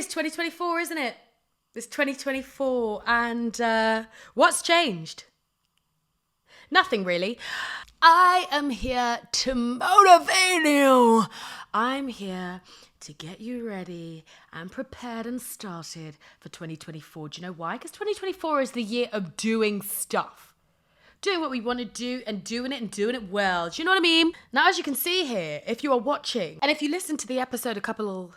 it's 2024, isn't it? It's 2024, and what's changed? Nothing really. I am here to motivate you. I'm here to get you ready and prepared and started for 2024. Do you know why? Because 2024 is the year of doing stuff. Doing what we want to do and doing it well. Do you know what I mean? Now, as you can see here, if you are watching, and if you listened to the episode a couple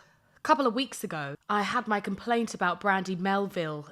of weeks ago, I had my complaint about Brandy Melville,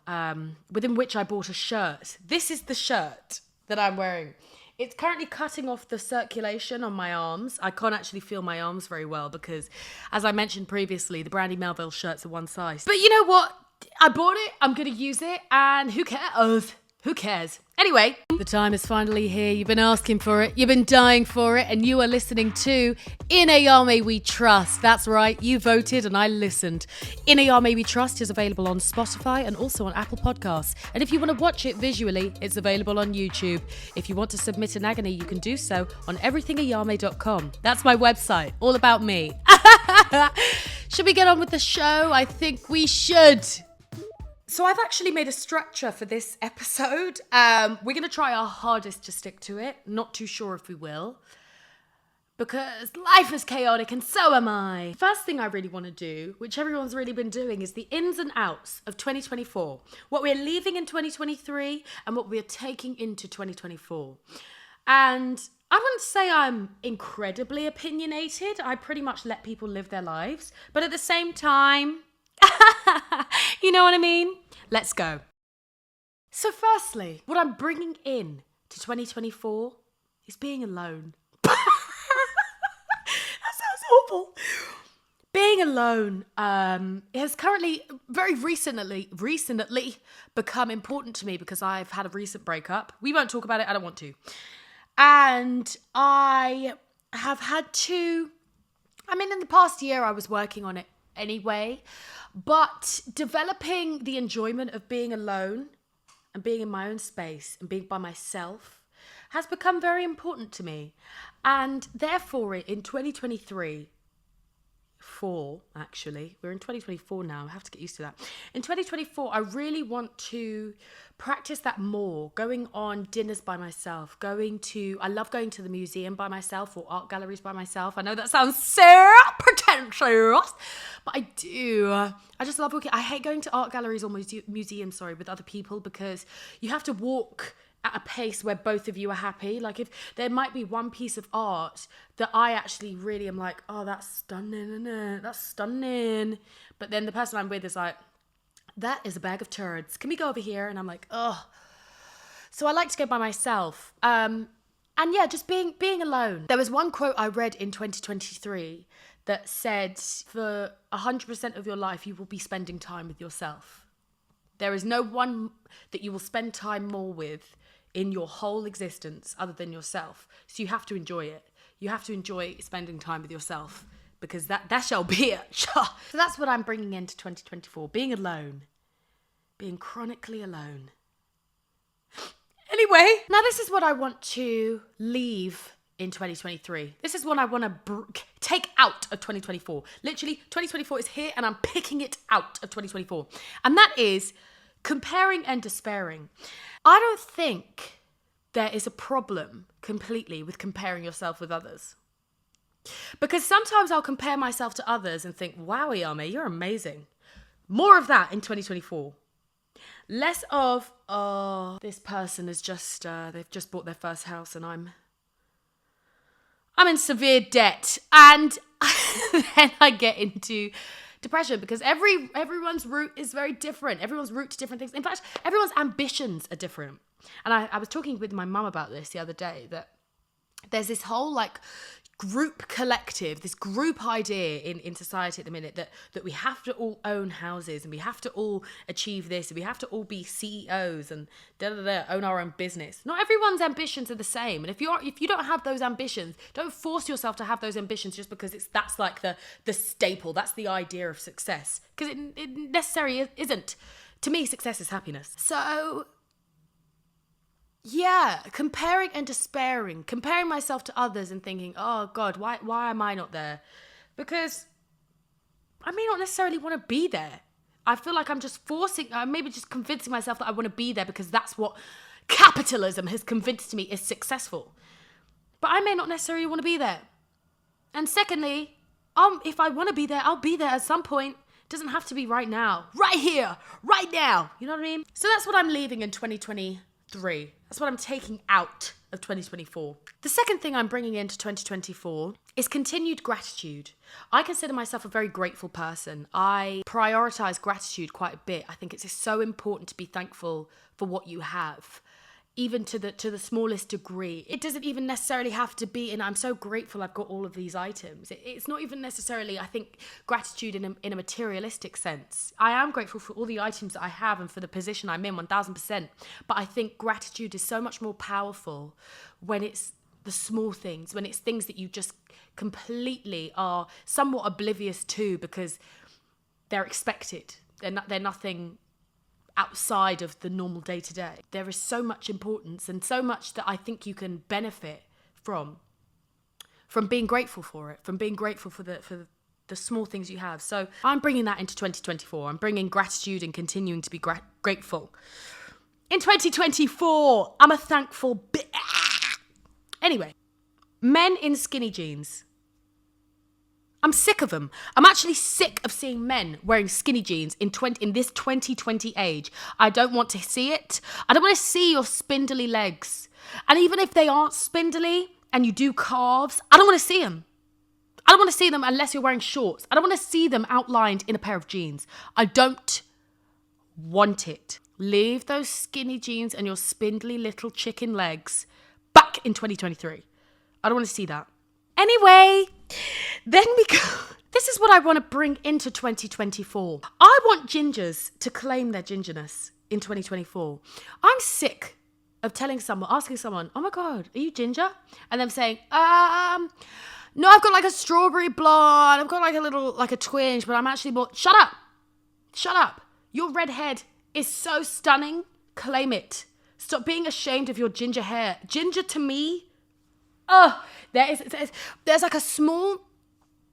within which I bought a shirt. This is the shirt that I'm wearing. It's currently cutting off the circulation on my arms. I can't actually feel my arms very well because, as I mentioned previously, the Brandy Melville shirts are one size. But you know what? I bought it, I'm going to use it, and who cares? Who cares? Anyway, the time is finally here. You've been asking for it. You've been dying for it. And you are listening to In Ayame We Trust. That's right. You voted and I listened. In Ayame We Trust is available on Spotify and also on Apple Podcasts. And if you want to watch it visually, it's available on YouTube. If you want to submit an agony, you can do so on everythingayame.com. That's my website. All about me. Should we get on with the show? I think we should. So I've actually made a structure for this episode. We're going to try our hardest to stick to it. Not too sure if we will. Because life is chaotic and so am I. First thing I really want to do, which everyone's really been doing, is the ins and outs of 2024. What we're leaving in 2023 and what we're taking into 2024. And I wouldn't say I'm incredibly opinionated. I pretty much let people live their lives. But at the same time, you know what I mean? Let's go. So firstly, what I'm bringing in to 2024 is being alone. That sounds awful. Being alone has currently, very recently become important to me because I've had a recent breakup. We won't talk about it. I don't want to. And I have had to, in the past year I was working on it anyway, but developing the enjoyment of being alone and being in my own space and being by myself has become very important to me. And therefore in 2023, we're in 2024 now, I have to get used to that. In 2024, I really want to practice that more, going on dinners by myself, I love going to the museum by myself or art galleries by myself. I know that sounds so pretentious, but I do. I just love walking. I hate going to art galleries or museums, with other people because you have to walk at a pace where both of you are happy. Like if there might be one piece of art that I actually really am like, oh, that's stunning, that's stunning. But then the person I'm with is like, that is a bag of turds. Can we go over here? And I'm like, oh. So I like to go by myself. And yeah, just being alone. There was one quote I read in 2023 that said, for 100% of your life, you will be spending time with yourself. There is no one that you will spend time more with in your whole existence other than yourself. So you have to enjoy it. You have to enjoy spending time with yourself because that shall be it. So that's what I'm bringing into 2024. Being alone. Being chronically alone. Anyway, now this is what I want to leave in 2023. This is what I want to take out of 2024. Literally, 2024 is here and I'm picking it out of 2024. And that is comparing and despairing. I don't think there is a problem completely with comparing yourself with others. Because sometimes I'll compare myself to others and think, wow, Ayame, you're amazing. More of that in 2024. Less of, oh, this person is just, they've just bought their first house and I'm in severe debt. And then I get into depression because everyone's route is very different. Everyone's route to different things. In fact, everyone's ambitions are different. And I was talking with my mum about this the other day, that there's this whole group collective, this group idea in society at the minute that we have to all own houses and we have to all achieve this and we have to all be CEOs and own our own business. Not everyone's ambitions are the same. And if you don't have those ambitions, don't force yourself to have those ambitions just because that's like the staple. That's the idea of success. Because it necessarily isn't. To me, success is happiness. So yeah, comparing and despairing, comparing myself to others and thinking, oh God, why am I not there? Because I may not necessarily want to be there. I feel like I'm just maybe just convincing myself that I want to be there because that's what capitalism has convinced me is successful. But I may not necessarily want to be there. And secondly, if I want to be there, I'll be there at some point. It doesn't have to be right now. Right here, right now. You know what I mean? So that's what I'm leaving in 2023. That's what I'm taking out of 2024. The second thing I'm bringing into 2024 is continued gratitude. I consider myself a very grateful person. I prioritize gratitude quite a bit. I think it's so important to be thankful for what you have, even to the smallest degree. It doesn't even necessarily have to be, and I'm so grateful I've got all of these items. It's not even necessarily, I think, gratitude in a materialistic sense. I am grateful for all the items that I have and for the position I'm in, 1000%. But I think gratitude is so much more powerful when it's the small things, when it's things that you just completely are somewhat oblivious to because they're expected. They're nothing outside of the normal day-to-day. There is so much importance and so much that I think you can benefit from being grateful for it, from being grateful for the small things you have. So I'm bringing that into 2024. I'm bringing gratitude and continuing to be grateful. In 2024, I'm a thankful Anyway, men in skinny jeans. I'm sick of them. I'm actually sick of seeing men wearing skinny jeans in this 2020 age. I don't want to see it. I don't want to see your spindly legs. And even if they aren't spindly and you do calves, I don't want to see them. I don't want to see them unless you're wearing shorts. I don't want to see them outlined in a pair of jeans. I don't want it. Leave those skinny jeans and your spindly little chicken legs back in 2023. I don't want to see that. Anyway, then we go. This is what I want to bring into 2024. I want gingers to claim their gingerness in 2024. I'm sick of asking someone, oh my God, are you ginger? And them saying, no, I've got like a strawberry blonde. I've got like a twinge, but I'm actually more, shut up. Your red head is so stunning. Claim it. Stop being ashamed of your ginger hair. Ginger to me, there's like a small,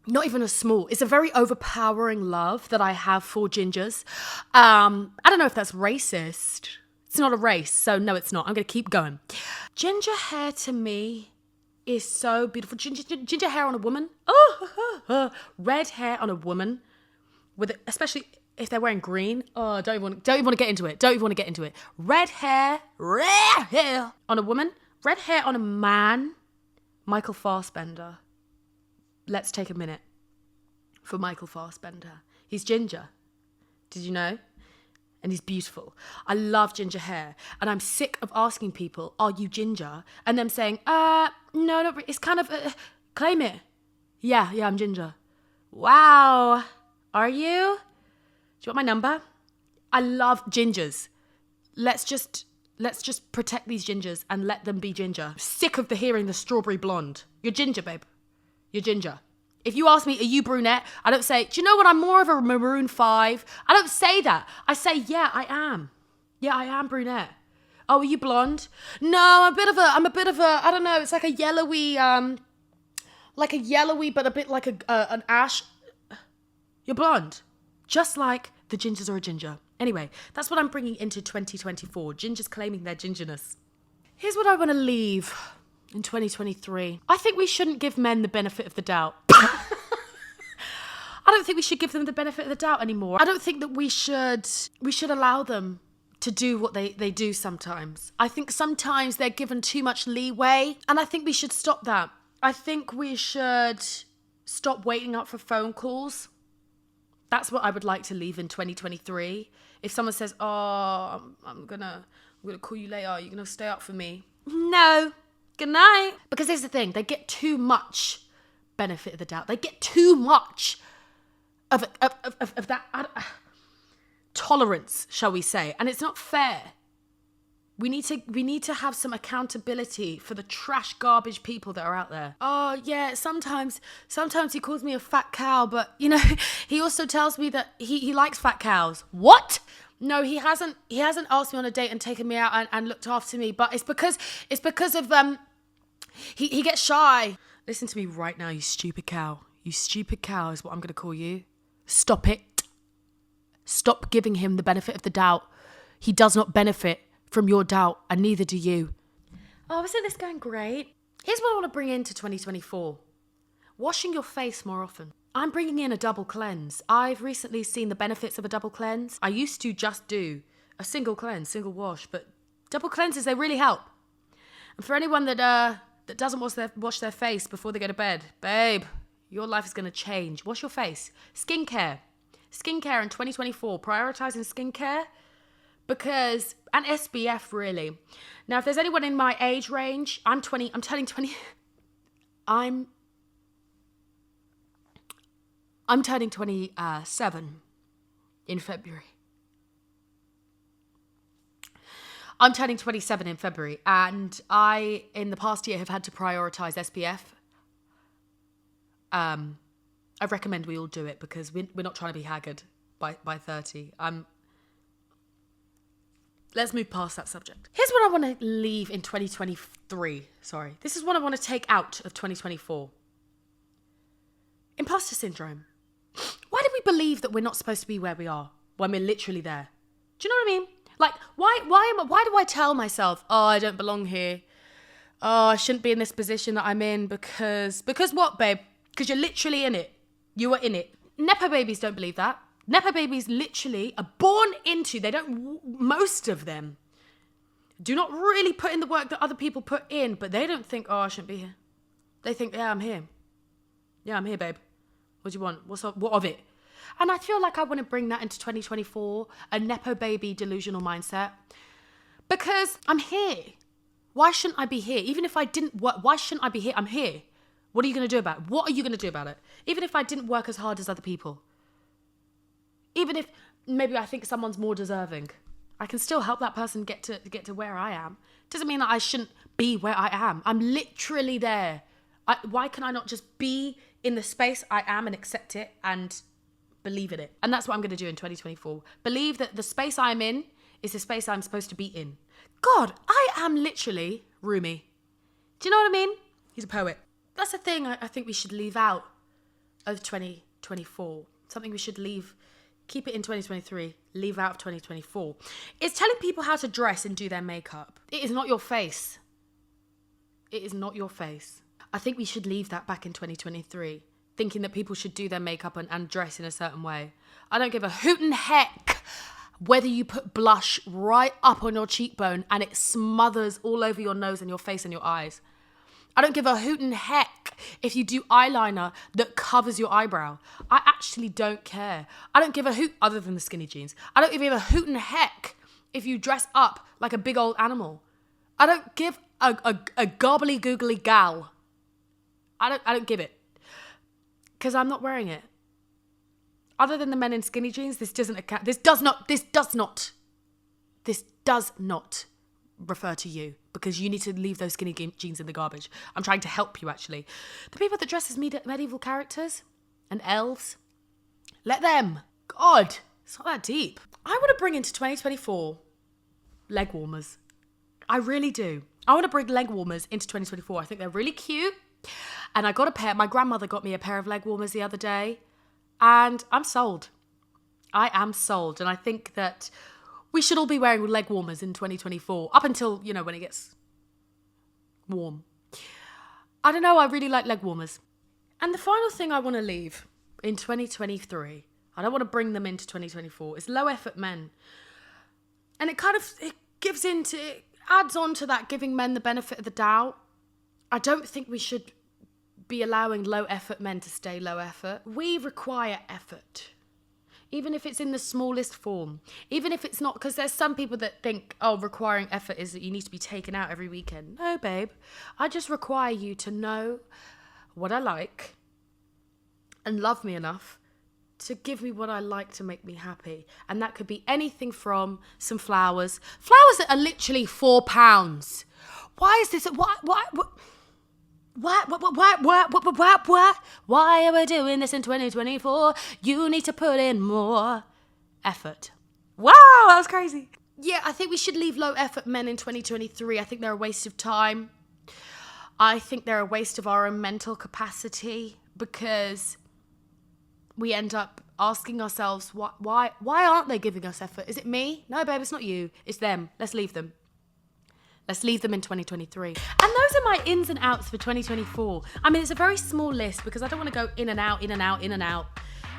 not even a small, it's a very overpowering love that I have for gingers. I don't know if that's racist. It's not a race, so no, it's not. I'm going to keep going. Ginger hair to me is so beautiful. Ginger hair on a woman. Red hair on a woman, especially if they're wearing green. Oh, don't even want to get into it. Red hair on a woman. Red hair on a man. Michael Fassbender. Let's take a minute for Michael Fassbender. He's ginger. Did you know? And he's beautiful. I love ginger hair. And I'm sick of asking people, are you ginger? And them saying, no, it's kind of, claim it. Yeah, I'm ginger. Wow. Are you? Do you want my number? I love gingers. Let's just protect these gingers and let them be ginger. Sick of hearing the strawberry blonde. You're ginger, babe. You're ginger. If you ask me, are you brunette? I don't say, do you know what? I'm more of a maroon 5. I don't say that. I say, yeah, I am. Yeah, I am brunette. Oh, are you blonde? No, I'm a bit of a, I don't know. It's like a yellowy, but a bit like an ash. You're blonde. Just like the gingers are a ginger. Anyway, that's what I'm bringing into 2024. Gingers claiming their gingerness. Here's what I want to leave in 2023. I think we shouldn't give men the benefit of the doubt. I don't think we should give them the benefit of the doubt anymore. I don't think that we should allow them to do what they do sometimes. I think sometimes they're given too much leeway, and I think we should stop that. I think we should stop waiting up for phone calls. That's what I would like to leave in 2023. If someone says, oh, I'm gonna call you later, you're gonna stay up for me. No, good night. Because here's the thing, they get too much benefit of the doubt. They get too much of that tolerance, shall we say. And it's not fair. We need to have some accountability for the trash garbage people that are out there. Oh yeah, sometimes he calls me a fat cow, but you know, he also tells me that he likes fat cows. What? No, he hasn't asked me on a date and taken me out and looked after me, but it's because of he gets shy. Listen to me right now, you stupid cow. You stupid cow is what I'm gonna call you. Stop it. Stop giving him the benefit of the doubt. He does not benefit from your doubt, and neither do you. Oh, isn't this going great? Here's what I want to bring into 2024. Washing your face more often. I'm bringing in a double cleanse. I've recently seen the benefits of a double cleanse. I used to just do a single cleanse, single wash, but double cleanses, they really help. And for anyone that doesn't wash their face before they go to bed, babe, your life is going to change. Wash your face. Skincare in 2024, prioritizing skincare because, and SPF really. Now, if there's anyone in my age range, I'm turning 27 in February. I'm turning 27 in February, and I, in the past year, have had to prioritize SPF. I recommend we all do it because we're not trying to be haggard by 30. Let's move past that subject. Here's what I want to leave in 2023. Sorry. This is what I want to take out of 2024. Imposter Syndrome. Why do we believe that we're not supposed to be where we are when we're literally there? Do you know what I mean? Like, why do I tell myself, oh, I don't belong here. Oh, I shouldn't be in this position that I'm in because what, babe? Because you're literally in it. You are in it. Nepo babies don't believe that. Nepo babies literally are born into, most of them do not really put in the work that other people put in, but they don't think, oh, I shouldn't be here. They think, yeah, I'm here. Yeah, I'm here, babe. What do you want? What of it? And I feel like I want to bring that into 2024, a Nepo baby delusional mindset. Because I'm here. Why shouldn't I be here? Even if I didn't work, why shouldn't I be here? I'm here. What are you going to do about it? What are you going to do about it? Even if I didn't work as hard as other people. Even if maybe I think someone's more deserving. I can still help that person get to where I am. Doesn't mean that I shouldn't be where I am. I'm literally there. Why can I not just be in the space I am and accept it and believe in it? And that's what I'm going to do in 2024. Believe that the space I'm in is the space I'm supposed to be in. God, I am literally Rumi. Do you know what I mean? He's a poet. That's the thing I think we should leave out of 2024. Something we should keep it in 2023, leave out of 2024. It's telling people how to dress and do their makeup. It is not your face. It is not your face. I think we should leave that back in 2023, thinking that people should do their makeup and dress in a certain way. I don't give a hootin' heck whether you put blush right up on your cheekbone and it smothers all over your nose and your face and your eyes. I don't give a hootin' heck if you do eyeliner that covers your eyebrow. I actually don't care. I don't give a hoot, other than the skinny jeans. I don't give a hootin' heck if you dress up like a big old animal. I don't give a gobbly googly gal. I don't give it. Because I'm not wearing it. Other than the men in skinny jeans, this does not refer to you, because you need to leave those skinny jeans in the garbage. I'm trying to help you, actually. The people that dress as medieval characters and elves, let them. God, it's not that deep. I want to bring into 2024 leg warmers. I really do. I want to bring leg warmers into 2024. I think they're really cute. And I got a pair. My grandmother got me a pair of leg warmers the other day. And I'm sold. I am sold. And I think that we should all be wearing leg warmers in 2024. Up until, when it gets warm. I don't know. I really like leg warmers. And the final thing I want to leave in 2023, I don't want to bring them into 2024, is low effort men. And it adds on to that, giving men the benefit of the doubt. I don't think we should be allowing low effort men to stay low effort. We require effort. Even if it's in the smallest form. Even if it's not, because there's some people that think, requiring effort is that you need to be taken out every weekend. No, babe. I just require you to know what I like and love me enough to give me what I like to make me happy. And that could be anything from some flowers. Flowers that are literally £4. Why is this? Why are we doing this in 2024? You need to put in more effort. Wow, that was crazy. Yeah, I think we should leave low effort men in 2023. I think they're a waste of time. I think they're a waste of our own mental capacity, because we end up asking ourselves, why aren't they giving us effort? Is it me? No, babe, it's not you. It's them. Let's leave them. Let's leave them in 2023. And those are my ins and outs for 2024. I mean, it's a very small list because I don't want to go in and out, in and out, in and out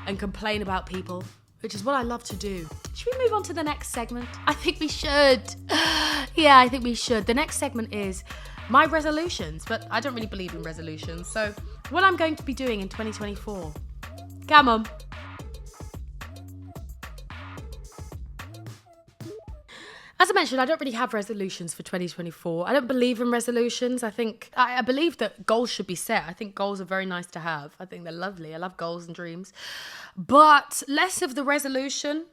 and complain about people, which is what I love to do. Should we move on to the next segment? I think we should. Yeah, I think we should. The next segment is my resolutions, but I don't really believe in resolutions. So what I'm going to be doing in 2024. Come on. As I mentioned, I don't really have resolutions for 2024. I don't believe in resolutions. I believe that goals should be set. I think goals are very nice to have. I think they're lovely. I love goals and dreams. But less of the resolution,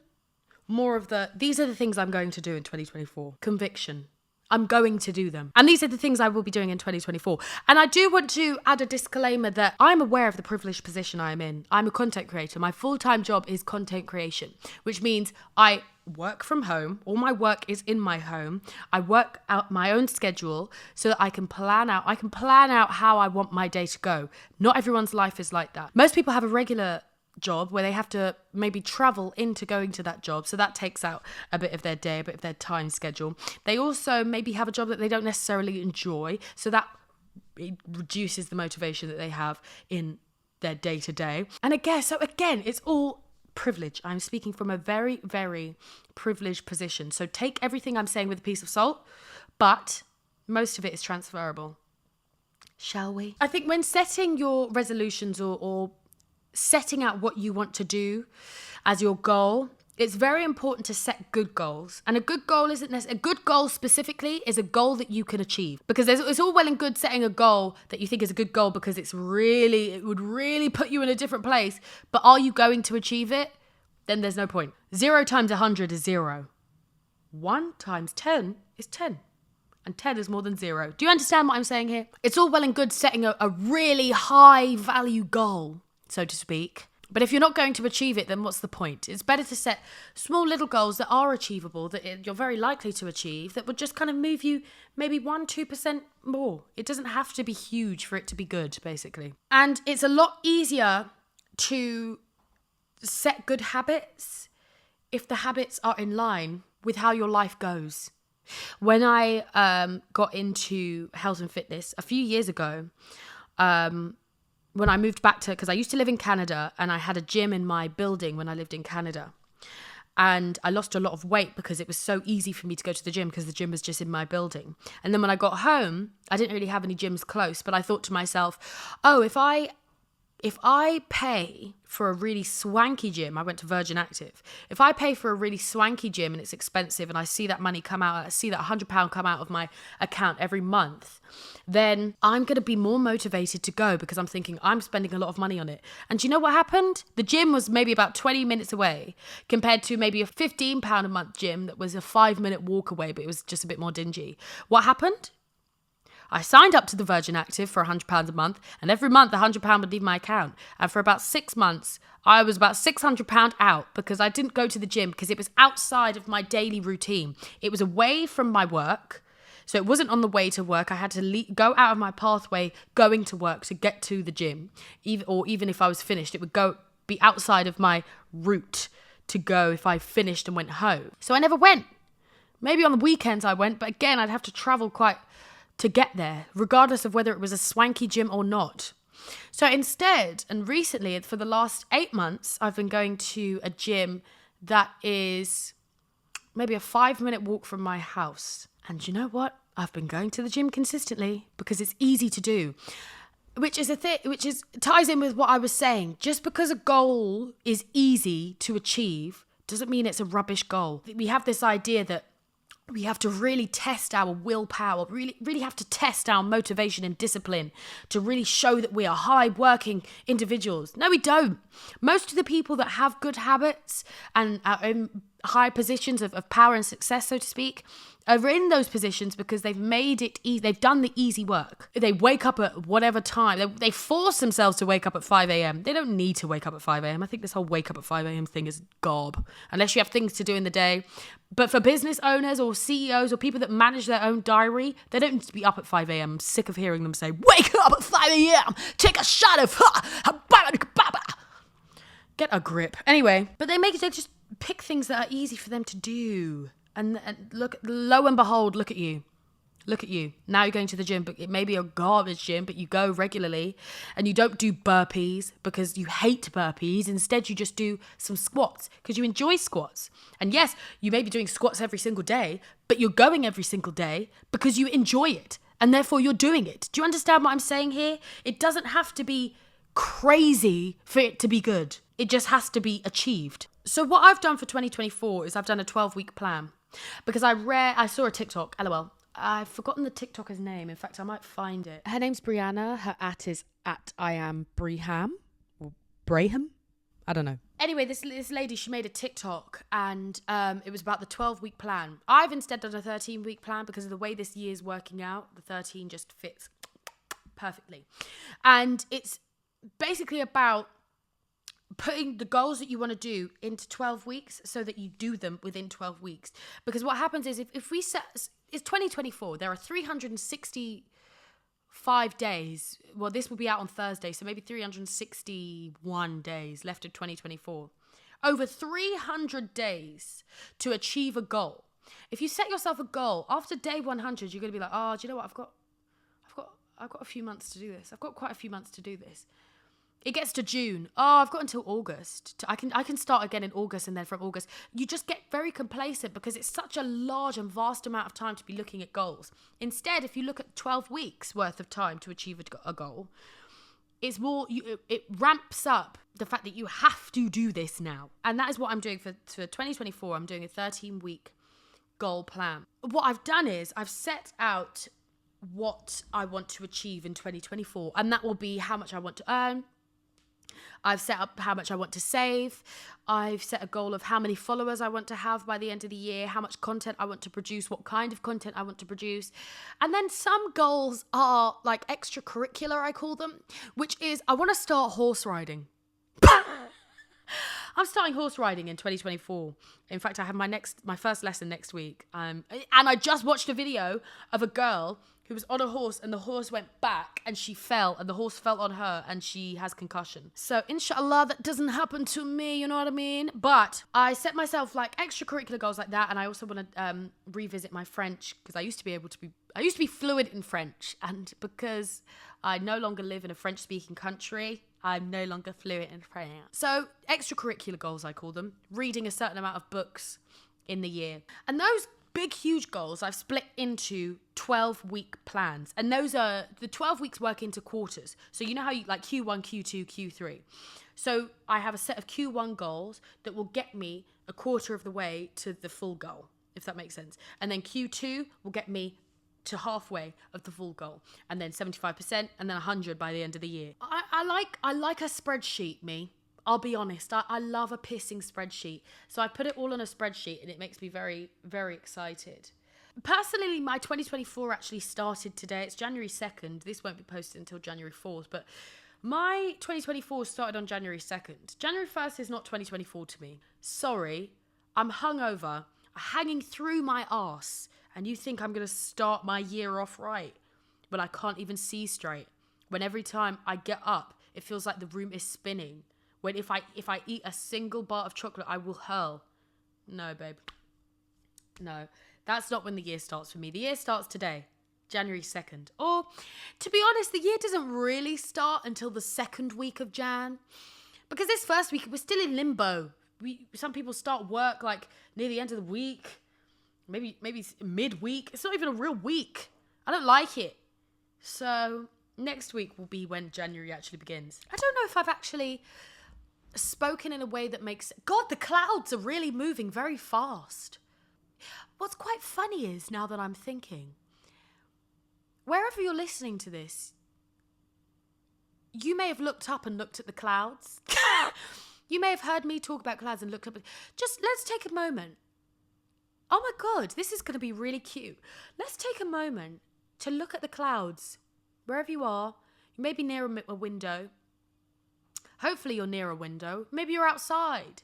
more of these are the things I'm going to do in 2024. Conviction. I'm going to do them. And these are the things I will be doing in 2024. And I do want to add a disclaimer that I'm aware of the privileged position I am in. I'm a content creator. My full-time job is content creation, which means I work from home. All my work is in my home. I work out my own schedule so that I can plan out how I want my day to go. Not everyone's life is like that. Most people have a regular job where they have to maybe travel into going to that job, so that takes out a bit of their day, a bit of their time schedule. They also maybe have a job that they don't necessarily enjoy, so that it reduces the motivation that they have in their day-to-day. And again, it's all privilege. I'm speaking from a very, very privileged position, so take everything I'm saying with a piece of salt, but most of it is transferable. Shall we? I think when setting your resolutions or setting out what you want to do as your goal, it's very important to set good goals. And a good goal isn't necessarily, a good goal specifically is a goal that you can achieve. Because it's all well and good setting a goal that you think is a good goal because it would really put you in a different place. But are you going to achieve it? Then there's no point. 0 times 100 is 0. 1 times 10 is 10. And 10 is more than 0. Do you understand what I'm saying here? It's all well and good setting a really high value goal, so to speak. But if you're not going to achieve it, then what's the point? It's better to set small little goals that are achievable, that you're very likely to achieve, that would just kind of move you maybe 1-2% more. It doesn't have to be huge for it to be good, basically. And it's a lot easier to set good habits if the habits are in line with how your life goes. When I got into health and fitness a few years ago, when I moved back because I used to live in Canada and I had a gym in my building when I lived in Canada. And I lost a lot of weight because it was so easy for me to go to the gym because the gym was just in my building. And then when I got home, I didn't really have any gyms close, but I thought to myself, oh, if I pay for a really swanky gym, I went to Virgin Active. If I pay for a really swanky gym and it's expensive and I see that money come out, I see that £100 come out of my account every month, then I'm going to be more motivated to go because I'm thinking I'm spending a lot of money on it. And do you know what happened? The gym was maybe about 20 minutes away compared to maybe a £15 a month gym that was a 5-minute walk away, but it was just a bit more dingy. What happened? I signed up to the Virgin Active for £100 a month, and every month £100 would leave my account. And for about 6 months, I was about £600 out because I didn't go to the gym because it was outside of my daily routine. It was away from my work, so it wasn't on the way to work. I had to go out of my pathway going to work to get to the gym. Even if I was finished, it would be outside of my route to go if I finished and went home. So I never went. Maybe on the weekends I went, but again, I'd have to travel quite to get there, regardless of whether it was a swanky gym or not. So instead, and recently, for the last 8 months, I've been going to a gym that is maybe a 5-minute walk from my house. And you know what? I've been going to the gym consistently because it's easy to do. Which ties in with what I was saying. Just because a goal is easy to achieve doesn't mean it's a rubbish goal. We have this idea that we have to really test our willpower, really have to test our motivation and discipline to really show that we are high-working individuals. No, we don't. Most of the people that have good habits and are in high positions of power and success, so to speak, are in those positions because they've made it easy. They've done the easy work. They wake up at whatever time. They force themselves to wake up at 5 a.m. They don't need to wake up at 5 a.m. I think this whole wake up at 5 a.m. thing is gob, unless you have things to do in the day. But for business owners or CEOs or people that manage their own diary, they don't need to be up at 5 a.m. I'm sick of hearing them say, wake up at 5 a.m., take a shot of Get a grip. Anyway, but they just pick things that are easy for them to do. And look, lo and behold, look at you. Look at you. Now you're going to the gym, but it may be a garbage gym, but you go regularly and you don't do burpees because you hate burpees. Instead, you just do some squats because you enjoy squats. And yes, you may be doing squats every single day, but you're going every single day because you enjoy it. And therefore, you're doing it. Do you understand what I'm saying here? It doesn't have to be crazy for it to be good. It just has to be achieved. So what I've done for 2024 is I've done a 12-week plan because I saw a TikTok, LOL. I've forgotten the TikToker's name. In fact, I might find it. Her name's Brianna. Her is at Ayame.P or Braham. I don't know. Anyway, this lady, she made a TikTok and it was about the 12-week plan. I've instead done a 13-week plan because of the way this year's working out. The 13 just fits perfectly. And it's basically about putting the goals that you want to do into 12 weeks so that you do them within 12 weeks. Because what happens is if we set... It's 2024. There are 365 days. Well, this will be out on Thursday, so maybe 361 days left of 2024. Over 300 days to achieve a goal. If you set yourself a goal, after day 100, you're going to be like, oh, do you know what? I've got a few months to do this. I've got quite a few months to do this. It gets to June. Oh, I've got until August. I can start again in August, and then from August, you just get very complacent because it's such a large and vast amount of time to be looking at goals. Instead, if you look at 12 weeks worth of time to achieve a goal, it's more, it ramps up the fact that you have to do this now. And that is what I'm doing for 2024. I'm doing a 13-week goal plan. What I've done is I've set out what I want to achieve in 2024, and that will be how much I want to earn. I've set up how much I want to save. I've set a goal of how many followers I want to have by the end of the year, how much content I want to produce, what kind of content I want to produce. And then some goals are like extracurricular, I call them, which is I want to start horse riding. I'm starting horse riding in 2024. In fact, I have my first lesson next week. And I just watched a video of a girl who was on a horse and the horse went back and she fell and the horse fell on her and she has concussion. So inshallah, that doesn't happen to me, you know what I mean? But I set myself like extracurricular goals like that. And I also want to revisit my French because I used to be fluent in French. And because I no longer live in a French speaking country, I'm no longer fluent in French. So extracurricular goals, I call them, reading a certain amount of books in the year. And those big, huge goals I've split into 12-week plans. And those are, the 12 weeks work into quarters. So you know how you like Q1, Q2, Q3. So I have a set of Q1 goals that will get me a quarter of the way to the full goal, if that makes sense. And then Q2 will get me to halfway of the full goal, and then 75%, and then 100 by the end of the year. I like a spreadsheet, me. I'll be honest, I love a pissing spreadsheet. So I put it all on a spreadsheet and it makes me very, very excited. Personally, my 2024 actually started today. It's January 2nd. This won't be posted until January 4th, but my 2024 started on January 2nd. January 1st is not 2024 to me. Sorry, I'm hungover, hanging through my arse, and you think I'm going to start my year off right when I can't even see straight. When every time I get up, it feels like the room is spinning. When if I eat a single bar of chocolate, I will hurl. No, babe. No, that's not when the year starts for me. The year starts today, January 2nd. Or, to be honest, the year doesn't really start until the second week of Jan. Because this first week, we're still in limbo. Some people start work like near the end of the week. Maybe midweek. It's not even a real week. I don't like it. So, next week will be when January actually begins. I don't know if I've actually spoken in a way that makes... God, the clouds are really moving very fast. What's quite funny is, now that I'm thinking, wherever you're listening to this, you may have looked up and looked at the clouds. You may have heard me talk about clouds and looked up. Just let's take a moment. Oh my God, this is going to be really cute. Let's take a moment to look at the clouds. Wherever you are, you may be near a window. Hopefully you're near a window. Maybe you're outside.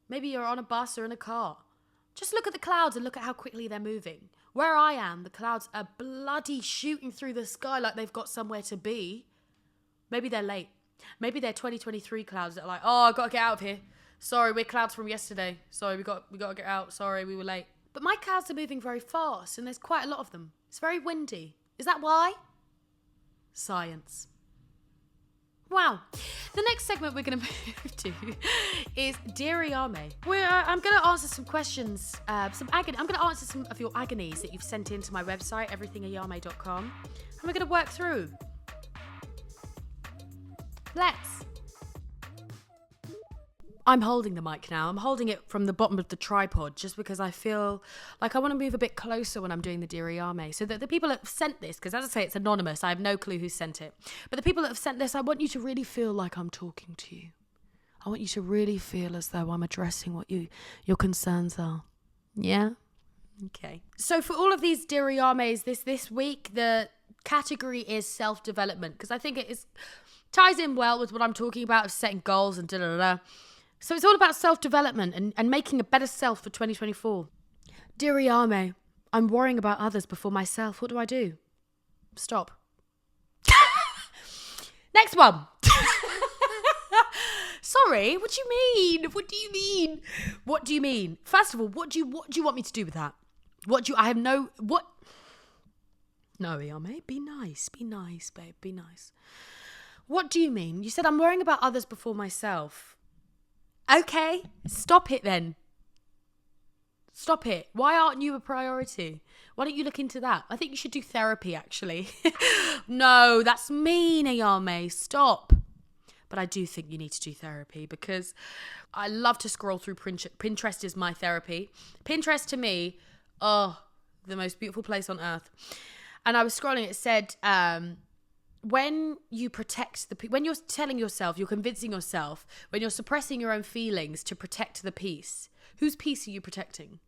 Maybe you're on a bus or in a car. Just look at the clouds and look at how quickly they're moving. Where I am, the clouds are bloody shooting through the sky like they've got somewhere to be. Maybe they're late. Maybe they're 2023 clouds that are like, oh, I've got to get out of here. Sorry, we're clouds from yesterday. Sorry, we got to get out. Sorry, we were late. But my clouds are moving very fast and there's quite a lot of them. It's very windy. Is that why? Science. Wow. The next segment we're going to move to is Dear Ayame. I'm going to answer some questions, I'm going to answer some of your agonies that you've sent into my website, everythingayame.com. And we're going to work through. Let's. I'm holding the mic now. I'm holding it from the bottom of the tripod just because I feel like I want to move a bit closer when I'm doing the Dear Ayame. So that the people that have sent this, because as I say, it's anonymous. I have no clue who sent it. But the people that have sent this, I want you to really feel like I'm talking to you. I want you to really feel as though I'm addressing what your concerns are. Yeah? Okay. So for all of these Dear Ayames this week, the category is self-development because I think it ties in well with what I'm talking about of setting goals and da-da-da-da. So it's all about self-development and making a better self for 2024. Dear Ayame, I'm worrying about others before myself. What do I do? Stop. Next one. Sorry, what do you mean? What do you mean? What do you mean? First of all, what do you want me to do with that? No, Ayame, be nice, babe, be nice. What do you mean? You said I'm worrying about others before myself. Okay, stop it then. Stop it. Why aren't you a priority? Why don't you look into that? I think you should do therapy, actually. No, that's mean, Ayame. Stop. But I do think you need to do therapy because I love to scroll through Pinterest is my therapy. Pinterest to me, the most beautiful place on earth. And I was scrolling, it said, when you protect when you're telling yourself, you're convincing yourself, when you're suppressing your own feelings to protect the peace, whose peace are you protecting?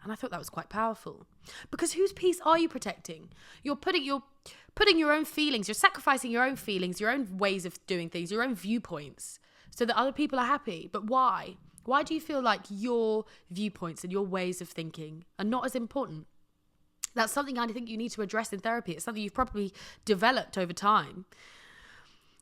And I thought that was quite powerful because whose peace are you protecting? You're putting your own feelings, you're sacrificing your own feelings, your own ways of doing things, your own viewpoints so that other people are happy. But why? Why do you feel like your viewpoints and your ways of thinking are not as important? That's something I think you need to address in therapy. It's something you've probably developed over time.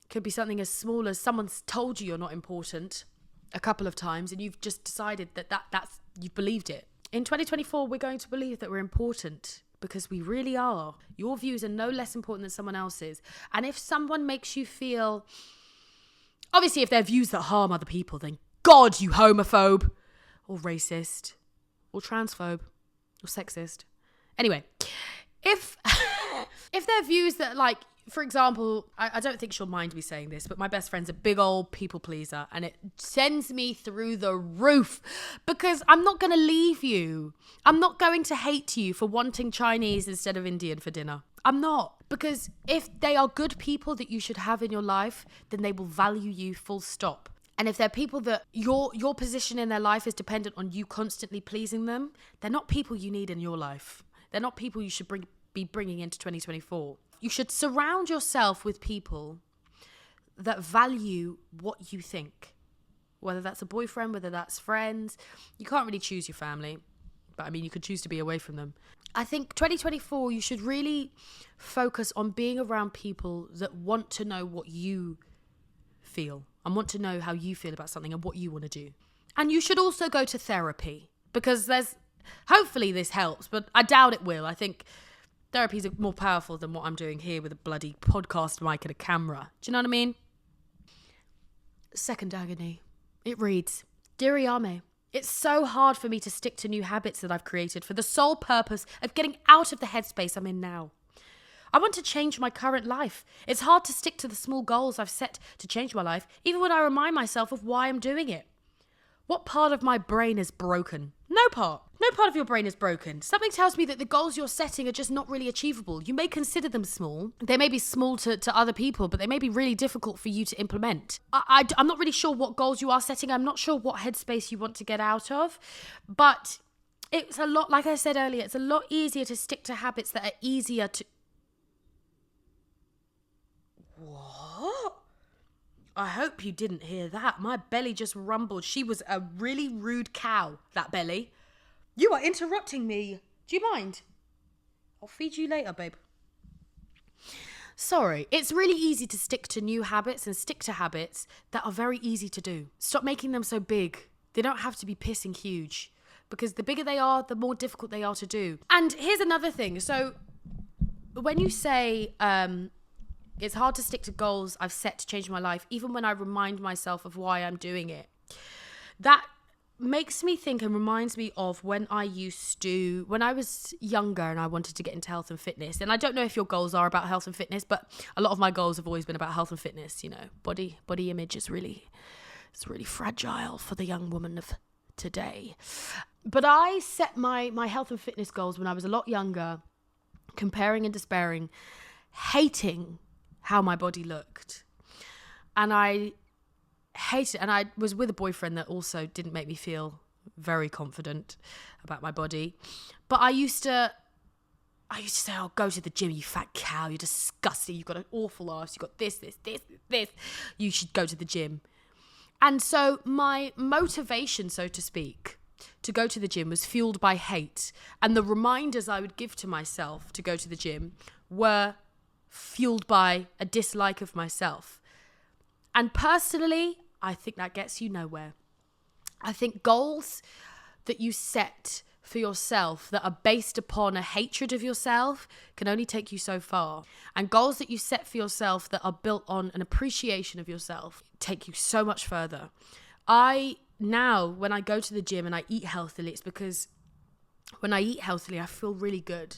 Could be something as small as someone's told you you're not important a couple of times and you've just decided that's you've believed it. In 2024, we're going to believe that we're important because we really are. Your views are no less important than someone else's. And if someone makes you feel, obviously if they're views that harm other people, then God, you homophobe or racist or transphobe or sexist. Anyway, if they're views that, like, for example, I don't think she'll mind me saying this, but my best friend's a big old people pleaser and it sends me through the roof because I'm not going to leave you. I'm not going to hate you for wanting Chinese instead of Indian for dinner. I'm not. Because if they are good people that you should have in your life, then they will value you full stop. And if they're people that your position in their life is dependent on you constantly pleasing them, they're not people you need in your life. They're not people you should be bringing into 2024. You should surround yourself with people that value what you think. Whether that's a boyfriend, whether that's friends. You can't really choose your family. But I mean, you could choose to be away from them. I think 2024, you should really focus on being around people that want to know what you feel and want to know how you feel about something and what you want to do. And you should also go to therapy because hopefully this helps, but I doubt it will. I think therapy is more powerful than what I'm doing here with a bloody podcast mic and a camera. Do you know what I mean? Second agony. It reads, Dear Ayame, it's so hard for me to stick to new habits that I've created for the sole purpose of getting out of the headspace I'm in now. I want to change my current life. It's hard to stick to the small goals I've set to change my life, even when I remind myself of why I'm doing it. What part of my brain is broken? No part. No part of your brain is broken. Something tells me that the goals you're setting are just not really achievable. You may consider them small. They may be small to other people, but they may be really difficult for you to implement. I'm not really sure what goals you are setting. I'm not sure what headspace you want to get out of. But it's a lot, like I said earlier, it's a lot easier to stick to habits that are easier to... What? I hope you didn't hear that. My belly just rumbled. She was a really rude cow, that belly. You are interrupting me. Do you mind? I'll feed you later, babe. Sorry, it's really easy to stick to new habits and stick to habits that are very easy to do. Stop making them so big. They don't have to be pissing huge, because the bigger they are, the more difficult they are to do. And here's another thing. So when you say it's hard to stick to goals I've set to change my life, even when I remind myself of why I'm doing it, that makes me think and reminds me of when I was younger and I wanted to get into health and fitness. And I don't know if your goals are about health and fitness, but a lot of my goals have always been about health and fitness. You know, body image is really fragile for the young woman of today. But I set my health and fitness goals when I was a lot younger, comparing and despairing, hating how my body looked. And I hated it. And I was with a boyfriend that also didn't make me feel very confident about my body. But I used to say, oh, go to the gym, you fat cow, you're disgusting, you've got an awful ass, you've got this, you should go to the gym. And so my motivation, so to speak, to go to the gym was fueled by hate. And the reminders I would give to myself to go to the gym were fueled by a dislike of myself. And personally, I think that gets you nowhere. I think goals that you set for yourself that are based upon a hatred of yourself can only take you so far. And goals that you set for yourself that are built on an appreciation of yourself take you so much further. Now, when I go to the gym and I eat healthily, it's because when I eat healthily, I feel really good.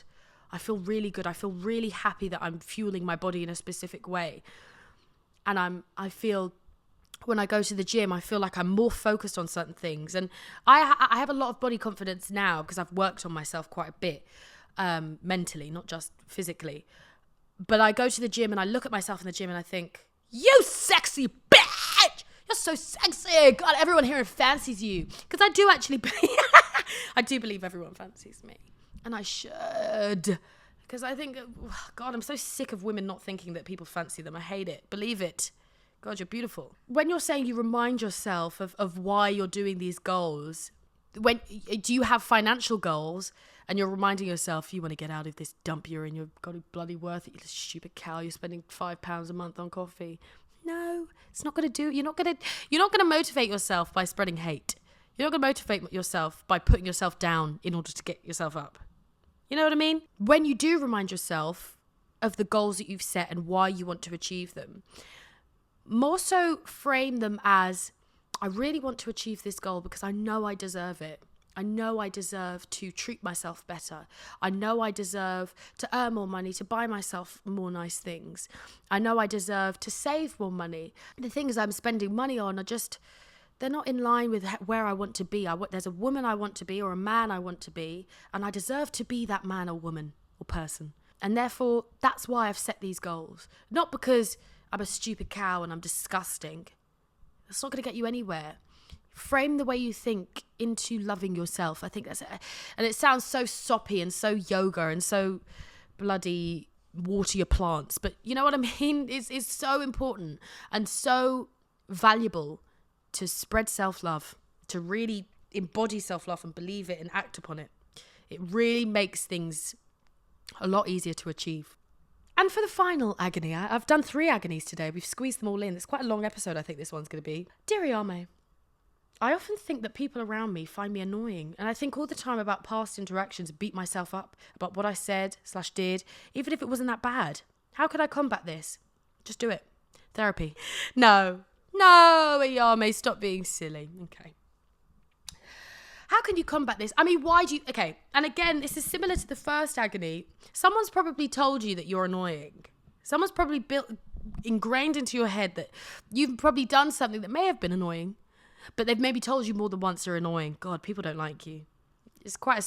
I feel really happy that I'm fueling my body in a specific way. And I feel when I go to the gym, I feel like I'm more focused on certain things. And I have a lot of body confidence now because I've worked on myself quite a bit, mentally, not just physically. But I go to the gym and I look at myself in the gym and I think, you sexy bitch! You're so sexy! God, everyone here fancies you. Because I do actually believe, I do believe everyone fancies me. And I should. Because I think, God, I'm so sick of women not thinking that people fancy them. I hate it. Believe it. God, you're beautiful. When you're saying you remind yourself of why you're doing these goals, do you have financial goals and you're reminding yourself you want to get out of this dump you're in, you've got to bloody worth it, you stupid cow, you're spending £5 a month on coffee. No, it's not going to do it. You're not going to motivate yourself by spreading hate. You're not going to motivate yourself by putting yourself down in order to get yourself up. You know what I mean? When you do remind yourself of the goals that you've set and why you want to achieve them, more so frame them as, I really want to achieve this goal because I know I deserve it. I know I deserve to treat myself better. I know I deserve to earn more money, to buy myself more nice things. I know I deserve to save more money. The things I'm spending money on are just, they're not in line with where I want to be. There's a woman I want to be or a man I want to be, and I deserve to be that man or woman or person. And therefore, that's why I've set these goals. Not because I'm a stupid cow and I'm disgusting. That's not going to get you anywhere. Frame the way you think into loving yourself. I think that's it. And it sounds so soppy and so yoga and so bloody water your plants. But you know what I mean? It's so important and so valuable to spread self-love, to really embody self-love and believe it and act upon it. It really makes things a lot easier to achieve. And for the final agony, I've done 3 agonies today. We've squeezed them all in. It's quite a long episode, I think this one's going to be. Dear Ayame, I often think that people around me find me annoying. And I think all the time about past interactions, beat myself up about what I said/did, even if it wasn't that bad. How could I combat this? Just do it. Therapy. No, Ayame, stop being silly. Okay. How can you combat this? I mean, why do you... Okay, and again, this is similar to the first agony. Someone's probably told you that you're annoying. Someone's probably ingrained into your head that you've probably done something that may have been annoying, but they've maybe told you more than once you're annoying. God, people don't like you. It's quite a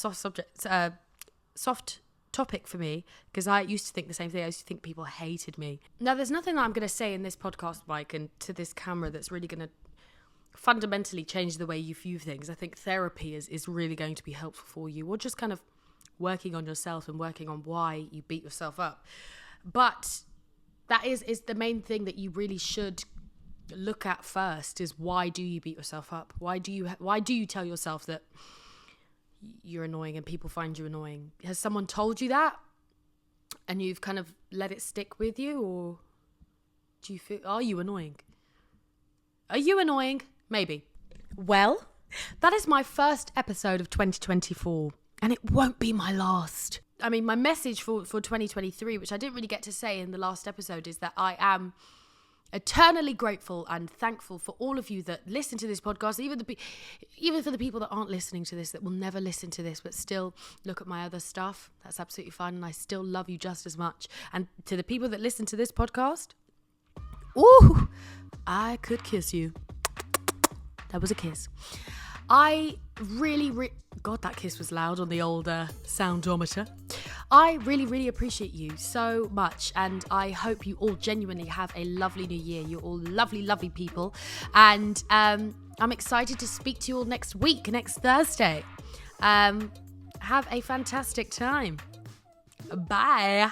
soft topic for me, because I used to think the same thing. I used to think people hated me. Now, there's nothing that I'm going to say in this podcast mic and to this camera that's really going to fundamentally change the way you view things. I think therapy is really going to be helpful for you, or just kind of working on yourself and working on why you beat yourself up. But that is the main thing that you really should look at first, is why do you beat yourself up? Why do you tell yourself that you're annoying and people find you annoying? Has someone told you that? and you've kind of let it stick with you, or do you feel, are you annoying? Are you annoying? Maybe. Well, that is my first episode of 2024, and it won't be my last. I mean, my message for 2023, which I didn't really get to say in the last episode, is that I am eternally grateful and thankful for all of you that listen to this podcast, even for the people that aren't listening to this, that will never listen to this, but still look at my other stuff. That's absolutely fine, and I still love you just as much. And to the people that listen to this podcast, ooh, I could kiss you. That was a kiss. I really, God, that kiss was loud on the old soundometer. I really appreciate you so much, and I hope you all genuinely have a lovely new year. You're all lovely people, and I'm excited to speak to you all next Thursday. Have a fantastic time. Bye.